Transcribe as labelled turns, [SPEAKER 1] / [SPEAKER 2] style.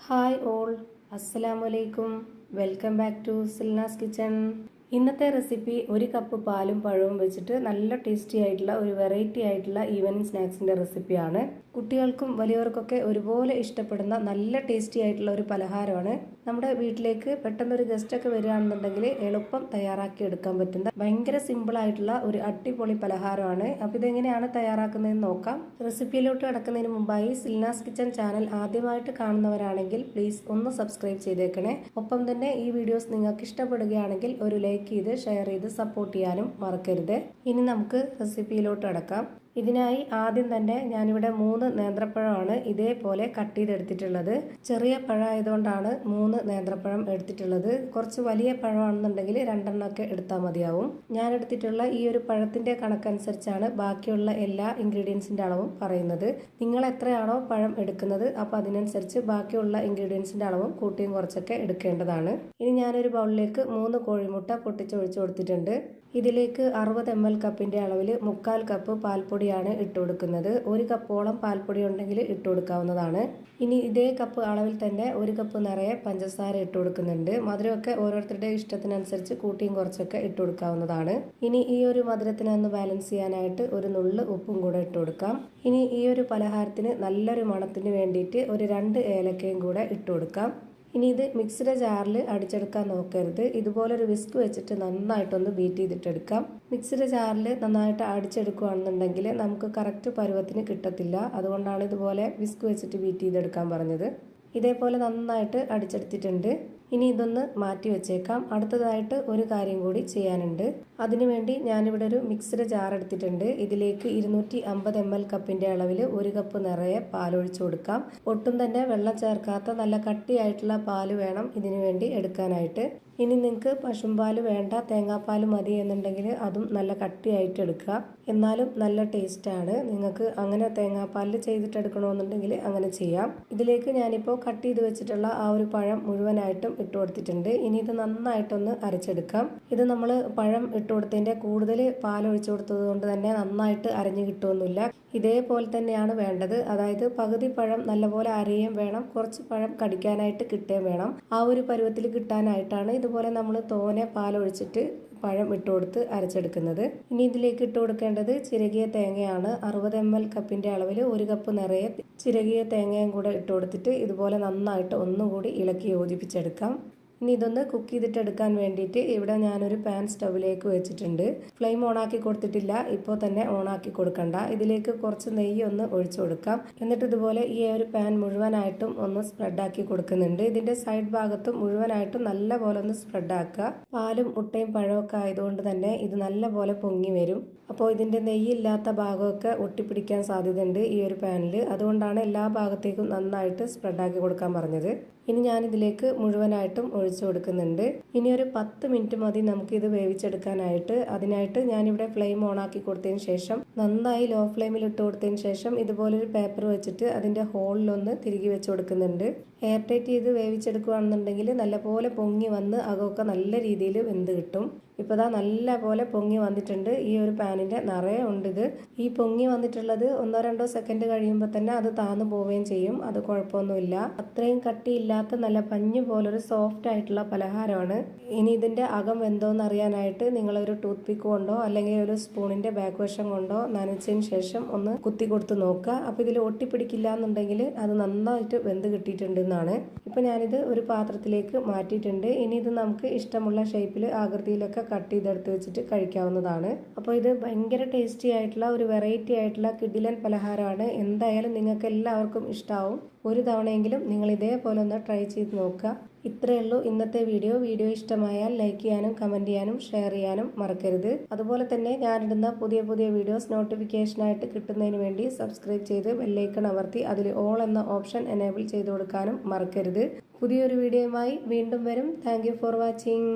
[SPEAKER 1] Hi all, അസ്സലാമു അലൈക്കും. Welcome back to Silna's kitchen. ഇന്നത്തെ റെസിപ്പി ഒരു കപ്പ് പാലും പഴവും വെച്ചിട്ട് നല്ല ടേസ്റ്റി ആയിട്ടുള്ള ഒരു വെറൈറ്റി ആയിട്ടുള്ള ഈവനിങ് സ്നാക്സിൻ്റെ റെസിപ്പിയാണ്. കുട്ടികൾക്കും വലിയവർക്കൊക്കെ ഒരുപോലെ ഇഷ്ടപ്പെടുന്ന നല്ല ടേസ്റ്റി ആയിട്ടുള്ള ഒരു പലഹാരമാണ്. നമ്മുടെ വീട്ടിലേക്ക് പെട്ടെന്നൊരു ഗസ്റ്റൊക്കെ വരികയാണെന്നുണ്ടെങ്കിൽ എളുപ്പം തയ്യാറാക്കി എടുക്കാൻ പറ്റുന്ന ഭയങ്കര സിമ്പിൾ ആയിട്ടുള്ള ഒരു അടിപൊളി പലഹാരമാണ്. അപ്പോൾ ഇതെങ്ങനെയാണ് തയ്യാറാക്കുന്നതെന്ന് നോക്കാം. റെസിപ്പിയിലോട്ട് കിടക്കുന്നതിന് മുമ്പായി സിൽനാസ് കിച്ചൺ ചാനൽ ആദ്യമായിട്ട് കാണുന്നവരാണെങ്കിൽ പ്ലീസ് ഒന്ന് സബ്സ്ക്രൈബ് ചെയ്തേക്കണേ. ഒപ്പം തന്നെ ഈ വീഡിയോസ് നിങ്ങൾക്ക് ഇഷ്ടപ്പെടുകയാണെങ്കിൽ ഒരു ലൈക്ക് ചെയ്ത് ഷെയർ ചെയ്ത് സപ്പോർട്ട് ചെയ്യാനും മറക്കരുത്. ഇനി നമുക്ക് റെസിപ്പിയിലോട്ട് കിടക്കാം. ഇതിനായി ആദ്യം തന്നെ ഞാനിവിടെ 3 നേന്ത്രപ്പഴമാണ് ഇതേപോലെ കട്ട് ചെയ്തെടുത്തിട്ടുള്ളത്. ചെറിയ പഴമായതുകൊണ്ടാണ് 3 നേന്ത്രപ്പഴം എടുത്തിട്ടുള്ളത്. കുറച്ച് വലിയ പഴമാണെന്നുണ്ടെങ്കിൽ 2 എണ്ണമൊക്കെ എടുത്താൽ മതിയാവും. ഞാൻ എടുത്തിട്ടുള്ള ഈ ഒരു പഴത്തിൻ്റെ കണക്കനുസരിച്ചാണ് ബാക്കിയുള്ള എല്ലാ ഇൻഗ്രീഡിയൻസിൻ്റെ അളവും പറയുന്നത്. നിങ്ങൾ എത്രയാണോ പഴം എടുക്കുന്നത് അപ്പോൾ അതിനനുസരിച്ച് ബാക്കിയുള്ള ഇൻഗ്രീഡിയൻസിൻ്റെ അളവും കൂട്ടിയും കുറച്ചൊക്കെ എടുക്കേണ്ടതാണ്. ഇനി ഞാനൊരു ബൗളിലേക്ക് 3 കോഴിമുട്ട പൊട്ടിച്ചൊഴിച്ചു കൊടുത്തിട്ടുണ്ട്. ഇതിലേക്ക് 60 ml കപ്പിൻ്റെ അളവിൽ 3/4 കപ്പ് പാൽപ്പൊടിയാണ് ഇട്ട് കൊടുക്കുന്നത്. 1 കപ്പോളം പാൽപ്പൊടി ഉണ്ടെങ്കിൽ ഇട്ട് കൊടുക്കാവുന്നതാണ്. ഇനി ഇതേ കപ്പ് അളവിൽ തന്നെ 1 കപ്പ് നിറയെ പഞ്ചസാര ഇട്ട് കൊടുക്കുന്നുണ്ട്. മധുരമൊക്കെ ഓരോരുത്തരുടെ ഇഷ്ടത്തിനനുസരിച്ച് കൂട്ടിയും കുറച്ചൊക്കെ ഇട്ട് കൊടുക്കാവുന്നതാണ്. ഇനി ഈ ഒരു മധുരത്തിനൊന്ന് ബാലൻസ് ചെയ്യാനായിട്ട് ഒരു നുള്ള് ഉപ്പും കൂടെ ഇട്ട് കൊടുക്കാം. ഇനി ഈ ഒരു പലഹാരത്തിന് നല്ലൊരു മണത്തിന് വേണ്ടിയിട്ട് ഒരു 2 ഏലക്കയും കൂടെ ഇട്ട് കൊടുക്കാം. ഇനി ഇത് മിക്സിയുടെ ജാറിൽ അടിച്ചെടുക്കാൻ നോക്കരുത്. ഇതുപോലൊരു വിസ്ക് വെച്ചിട്ട് നന്നായിട്ടൊന്ന് ബീറ്റ് ചെയ്തിട്ടെടുക്കാം. മിക്സിയുടെ ജാറിൽ നന്നായിട്ട് അടിച്ചെടുക്കുകയാണെന്നുണ്ടെങ്കിൽ നമുക്ക് കറക്റ്റ് പരുവത്തിന് കിട്ടത്തില്ല. അതുകൊണ്ടാണ് ഇതുപോലെ വിസ്ക് വെച്ചിട്ട് ബീറ്റ് ചെയ്തെടുക്കാൻ പറഞ്ഞത്. ഇതേപോലെ നന്നായിട്ട് അടിച്ചെടുത്തിട്ടുണ്ട്. ഇനി ഇതൊന്ന് മാറ്റി വെച്ചേക്കാം. അടുത്തതായിട്ട് ഒരു കാര്യം കൂടി ചെയ്യാനുണ്ട്. അതിനുവേണ്ടി ഞാനിവിടെ ഒരു മിക്സിയുടെ ജാർ എടുത്തിട്ടുണ്ട്. ഇതിലേക്ക് 250 ml കപ്പിൻ്റെ അളവിൽ 1 കപ്പ് നിറയെ പാലൊഴിച്ചു കൊടുക്കാം. ഒട്ടും തന്നെ വെള്ളം ചേർക്കാത്ത നല്ല കട്ടിയായിട്ടുള്ള പാല് വേണം ഇതിനു വേണ്ടി എടുക്കാനായിട്ട്. ഇനി നിങ്ങൾക്ക് പശുമ്പാൽ വേണ്ട, തേങ്ങാപ്പാൽ മതി എന്നുണ്ടെങ്കിൽ അതും നല്ല കട്ടിയായിട്ട് എടുക്കുക. എന്നാലും നല്ല ടേസ്റ്റാണ്. നിങ്ങൾക്ക് അങ്ങനെ തേങ്ങാപ്പാലിൽ ചെയ്തിട്ടെടുക്കണമെന്നുണ്ടെങ്കിൽ അങ്ങനെ ചെയ്യാം. ഇതിലേക്ക് ഞാനിപ്പോൾ കട്ട് ചെയ്ത് വെച്ചിട്ടുള്ള ആ ഒരു പഴം മുഴുവനായിട്ടും ഇട്ട് കൊടുത്തിട്ടുണ്ട്. ഇനി ഇത് നന്നായിട്ടൊന്ന് അരച്ചെടുക്കാം. ഇത് നമ്മൾ പഴം ഇട്ട് കൊടുത്തതിൻ്റെ കൂടുതൽ പാലൊഴിച്ചു കൊടുത്തത് കൊണ്ട് തന്നെ നന്നായിട്ട് അരഞ്ഞു കിട്ടുമൊന്നുമില്ല. ഇതേപോലെ തന്നെയാണ് വേണ്ടത്. അതായത് പകുതി പഴം നല്ലപോലെ അരയും വേണം, കുറച്ച് പഴം കടിക്കാനായിട്ട് കിട്ടുകയും വേണം. ആ ഒരു പരുവത്തിൽ കിട്ടാനായിട്ടാണ് ഇതുപോലെ നമ്മൾ തോനെ പാലൊഴിച്ചിട്ട് പഴം ഇട്ട് കൊടുത്ത് അരച്ചെടുക്കുന്നത്. ഇനി ഇതിലേക്ക് ഇട്ട് കൊടുക്കേണ്ടത് ചിരകിയ തേങ്ങയാണ്. 60 ml കപ്പിൻ്റെ അളവിൽ 1 കപ്പ് നിറയെ ചിരകിയ തേങ്ങയും കൂടെ ഇട്ട് കൊടുത്തിട്ട് ഇതുപോലെ നന്നായിട്ട് ഒന്നുകൂടി ഇളക്കി യോജിപ്പിച്ചെടുക്കാം. ഇനി ഇതൊന്ന് കുക്ക് ചെയ്തിട്ടെടുക്കാൻ വേണ്ടിയിട്ട് ഇവിടെ ഞാനൊരു പാൻ സ്റ്റൗവിലേക്ക് വെച്ചിട്ടുണ്ട്. ഫ്ലെയിം ഓണാക്കി കൊടുത്തിട്ടില്ല, ഇപ്പോൾ തന്നെ ഓണാക്കി കൊടുക്കണ്ട. ഇതിലേക്ക് കുറച്ച് നെയ്യ് ഒന്ന് ഒഴിച്ചു കൊടുക്കാം. എന്നിട്ട് ഇതുപോലെ ഈ ഒരു പാൻ മുഴുവനായിട്ടും ഒന്ന് സ്പ്രെഡാക്കി കൊടുക്കുന്നുണ്ട്. ഇതിൻ്റെ സൈഡ് ഭാഗത്തും മുഴുവനായിട്ടും നല്ല പോലെ ഒന്ന് സ്പ്രെഡാക്കുക. പാലും മുട്ടയും പഴമൊക്കെ ആയതുകൊണ്ട് തന്നെ ഇത് നല്ല പോലെ പൊങ്ങി വരും. അപ്പോൾ ഇതിൻ്റെ നെയ്യില്ലാത്ത ഭാഗമൊക്കെ ഒട്ടിപ്പിടിക്കാൻ സാധ്യതയുണ്ട് ഈ ഒരു പാനിൽ. അതുകൊണ്ടാണ് എല്ലാ ഭാഗത്തേക്കും നന്നായിട്ട് സ്പ്രെഡാക്കി കൊടുക്കാൻ പറഞ്ഞത്. ഇനി ഞാനിതിലേക്ക് മുഴുവനായിട്ടും ഒഴിച്ചു കൊടുക്കുന്നുണ്ട്. ഇനി ഒരു 10 മിനിറ്റ് മതി നമുക്കിത് വേവിച്ചെടുക്കാനായിട്ട്. അതിനായിട്ട് ഞാനിവിടെ ഫ്ലെയിം ഓണാക്കി കൊടുത്തതിന് ശേഷം നന്നായി ലോ ഫ്ലെയിമിൽ ഇട്ട് കൊടുത്തതിന് ശേഷം ഇതുപോലൊരു പേപ്പർ വെച്ചിട്ട് അതിൻ്റെ ഹോളിലൊന്ന് തിരികെ വെച്ച് കൊടുക്കുന്നുണ്ട്. എയർ ടൈറ്റ് ചെയ്ത് വേവിച്ചെടുക്കുകയാണെന്നുണ്ടെങ്കിൽ നല്ലപോലെ പൊങ്ങി വന്ന് അകമൊക്കെ നല്ല രീതിയിൽ വെന്ത് കിട്ടും. ഇപ്പോൾ ഇതാ നല്ല പോലെ പൊങ്ങി വന്നിട്ടുണ്ട്. ഈ ഒരു പാനിൻ്റെ നിറയെ ഉണ്ട് ഇത്. ഈ പൊങ്ങി വന്നിട്ടുള്ളത് 1-2 സെക്കൻഡ് കഴിയുമ്പോൾ തന്നെ അത് താന്നു പോവുകയും ചെയ്യും. അത് കുഴപ്പമൊന്നുമില്ല. അത്രയും കട്ടിയില്ലാത്ത നല്ല പഞ്ഞു പോലൊരു സോഫ്റ്റ് ആയിട്ടുള്ള പലഹാരമാണ്. ഇനി ഇതിൻ്റെ അകം വെന്തോന്ന് അറിയാനായിട്ട് നിങ്ങളൊരു ടൂത്ത് പിക്ക് കൊണ്ടോ അല്ലെങ്കിൽ ഒരു സ്പൂണിൻ്റെ ബാക്ക് വശം കൊണ്ടോ നനച്ചതിന് ശേഷം ഒന്ന് കുത്തി കൊടുത്ത് നോക്കുക. അപ്പോൾ ഇതിൽ ഒട്ടിപ്പിടിക്കില്ല എന്നുണ്ടെങ്കിൽ അത് നന്നായിട്ട് വെന്ത് കിട്ടിയിട്ടുണ്ടെന്നാണ്. ഇപ്പോൾ ഞാനിത് ഒരു പാത്രത്തിലേക്ക് മാറ്റിയിട്ടുണ്ട്. ഇനി ഇത് നമുക്ക് ഇഷ്ടമുള്ള ഷേപ്പിൽ ആകൃതിയിലൊക്കെ കട്ട് ചെയ്തെടുത്ത് വെച്ചിട്ട് കഴിക്കാവുന്നതാണ്. അപ്പോൾ ഇത് ഭയങ്കര ടേസ്റ്റി ആയിട്ടുള്ള ഒരു വെറൈറ്റി ആയിട്ടുള്ള കിടിലൻ പലഹാരമാണ്. എന്തായാലും നിങ്ങൾക്ക് എല്ലാവർക്കും ഇഷ്ടമാവും. ഒരു തവണയെങ്കിലും നിങ്ങൾ ഇതേപോലെ ഒന്ന് ട്രൈ ചെയ്ത് നോക്കുക. ഇത്രയേ ഉള്ളൂ ഇന്നത്തെ വീഡിയോ. വീഡിയോ ഇഷ്ടമായാൽ ലൈക്ക് ചെയ്യാനും കമൻറ്റ് ചെയ്യാനും ഷെയർ ചെയ്യാനും മറക്കരുത്. അതുപോലെ തന്നെ ഞാനിടുന്ന പുതിയ പുതിയ വീഡിയോസ് നോട്ടിഫിക്കേഷനായിട്ട് കിട്ടുന്നതിന് വേണ്ടി സബ്സ്ക്രൈബ് ചെയ്ത് ബെല്ലൈക്കൺ അമർത്തി അതിൽ ഓൾ എന്ന ഓപ്ഷൻ എനേബിൾ ചെയ്ത് കൊടുക്കാനും മറക്കരുത്. പുതിയൊരു വീഡിയോയുമായി വീണ്ടും വരും. Thank you for watching.